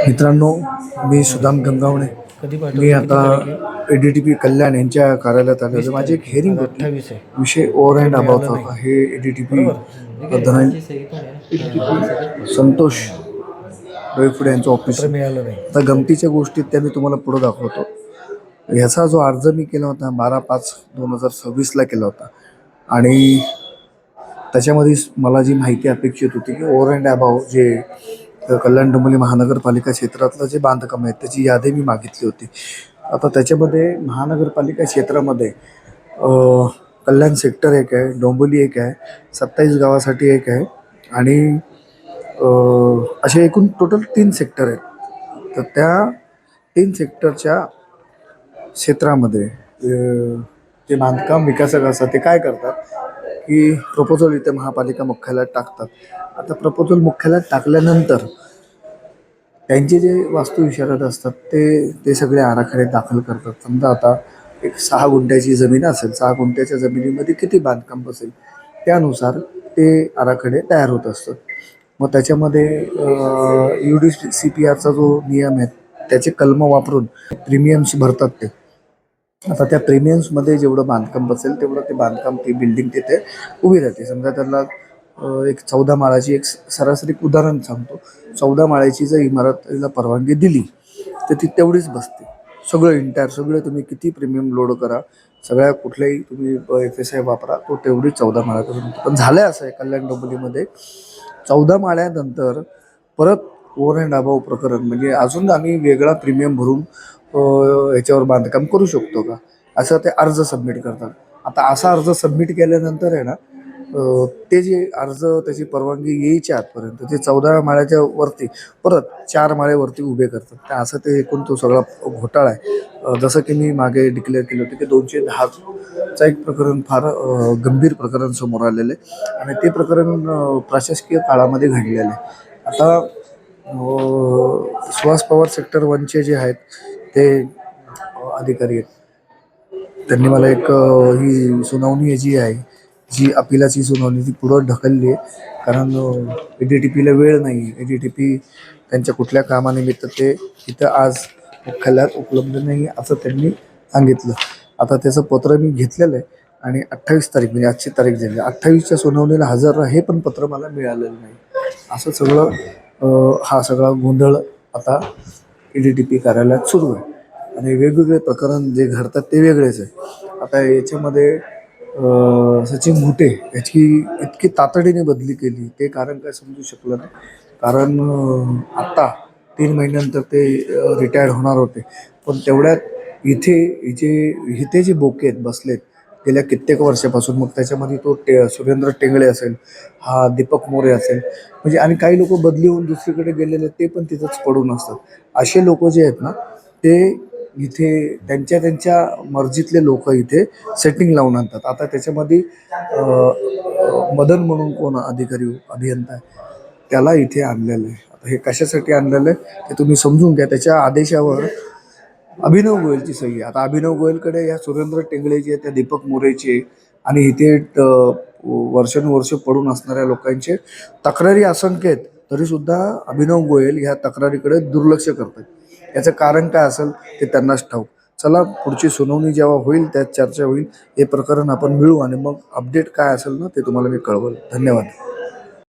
मित्रांनो, मी सुदाम गंगावणे. मी आता ADTP कल्याण यांच्या कार्यालयात आलेलो. माझी एक हिअरिंग होती. विषय ओव्हर अँड अबाउट होता. हे ADTP संतोष डोईफुडे यांचं ऑफिस. आता गमतीच्या गोष्टीत त्या मी तुम्हाला पुढे दाखवतो. ह्याचा जो अर्ज मी केला होता 12/5/2026 केला होता आणि त्याच्यामध्ये मला जी माहिती अपेक्षित होती की ओव्हर अँड अबाव जे कल्याण डोंबिवली महानगरपालिका क्षेत्रातलं जे बांधकाम आहे त्याची यादी मी मागितली होती. आता त्याच्यामध्ये महानगरपालिका क्षेत्रामध्ये कल्याण सेक्टर 1 आहे, डोंबिवली 1 आहे, 27 गावासाठी 1 आहे आणि असे एकूण टोटल 3 सेक्टर आहेत. तर त्या 3 सेक्टरच्या क्षेत्रामध्ये ते बांधकाम विकासक असतात ते काय करतात की प्रपोजल इथे महापालिका मुख्यालयात टाकतात. आता प्रपोजल मुख्यालयात टाकल्यानंतर त्यांचे जे वास्तुविशारद असतात ते सगळे आराखडे दाखल करतात. समजा आता एक 6 गुंठ्याची जमीन असेल, 6 गुंठ्याच्या जमिनीमध्ये किती बांधकाम बसेल त्यानुसार ते आराखडे तयार होत असतात. मग त्याच्यामध्ये UDCPRचा जो नियम आहे त्याचे कलम वापरून प्रीमियम्स भरतात ते. आता त्या प्रीमियम्समध्ये जेवढं बांधकाम बसेल तेवढं ते बांधकाम ती बिल्डिंग तिथे उभी राहते. समजा त्यांना एक 14 माळाची एक सरासरी उदाहरण सांगतो. 14 माळ्याची जर इमारतीला परवानगी दिली तर ती तेवढीच बसते. सगळं इंटायर सगळं तुम्ही किती प्रीमियम लोड करा, सगळ्या कुठल्याही तुम्ही FSI वापरा, तो तेवढी 14 माळ्यापर्यंत. पण झालं असं आहे कल्याण डोंबिवलीमध्ये 14 माळ्यानंतर परत ओव्हर अँड अबाव प्रकरण म्हणजे अजून आम्ही वेगळा प्रीमियम भरून याच्यावर बांधकाम करू शकतो का, असं ते अर्ज सबमिट करतात. आता असा अर्ज सबमिट केल्यानंतर आहे ना ते जे अर्ज त्याची परवानगी येईच्या आतपर्यंत ते 14 माळ्याच्या वरती परत 4 माळ्यावरती उभे करतात. तर असं ते एकूण तो सगळा घोटाळा आहे. जसं की मी मागे डिक्लेअर केलं होतं की 210चं एक प्रकरण फार गंभीर प्रकरण समोर आलेलं आहे आणि ते प्रकरण प्रशासकीय काळामध्ये घडलेलं आहे. आता सुहास पवार सेक्टर 1चे जे आहेत ते अधिकारी आहेत, त्यांनी मला एक ही सुनावणी जी आहे जी अपिलाची सुनावणी ती पुढं ढकलली आहे. कारण ADTPला वेळ नाही. ADTP त्यांच्या कुठल्या कामानिमित्त ते इथं आज मुख्यालयात उपलब्ध नाही असं त्यांनी सांगितलं. आता त्याचं पत्र मी घेतलेलं आहे आणि 28 तारीख म्हणजे आजची तारीख झाली 28च्या सुनावणीला हजर राहा, हे पण पत्र मला मिळालेलं नाही. असं सगळं हा सगळा गोंधळ आता ADTP कार्यालयात सुरू आहे आणि वेगवेगळे प्रकरण जे घडतात ते वेगळेच आहे. आता याच्यामध्ये सचिन घुटे याची इतकी तातडीने बदली केली ते कारण काय समजू शकलं नाही. कारण आत्ता 3 महिन्यानंतर ते रिटायर्ड होणार होते. पण तेवढ्यात इथे जे बोके आहेत बसलेत गेल्या कित्येक वर्षापासून, मग त्याच्यामध्ये तो सुरेंद्र टेंगळे असेल, हा दीपक मोरे असेल, म्हणजे आणि काही लोक बदली होऊन दुसरीकडे गेलेले ते पण तिथंच पडून असतात. असे लोक जे आहेत ना ते इथे त्यांच्या मर्जीतले लोक इथे सेटिंग लावून आणतात. आता त्याच्यामध्ये मदन म्हणून कोण अधिकारी अभियंता आहे त्याला इथे आणलेलं आहे. आता हे कशासाठी आणलेलं आहे ते तुम्ही समजून घ्या. त्याच्या आदेशावर अभिनव गोयलची सही आहे. आता अभिनव गोयलकडे या सुरेंद्र टेंगळेचे, त्या दीपक मोरेचे आणि इथे वर्षानुवर्ष पडून असणाऱ्या लोकांचे तक्रारी असंख्य आहेत, तरीसुद्धा अभिनव गोयल ह्या तक्रारीकडे दुर्लक्ष करतात. याचं कारण काय असेल ते त्यांनाच ठाऊक. चला, पुढची सुनावणी जेव्हा होईल त्यात चर्चा होईल. हे प्रकरण आपण मिळू आणि मग अपडेट काय असेल ना ते तुम्हाला मी कळवलं. धन्यवाद.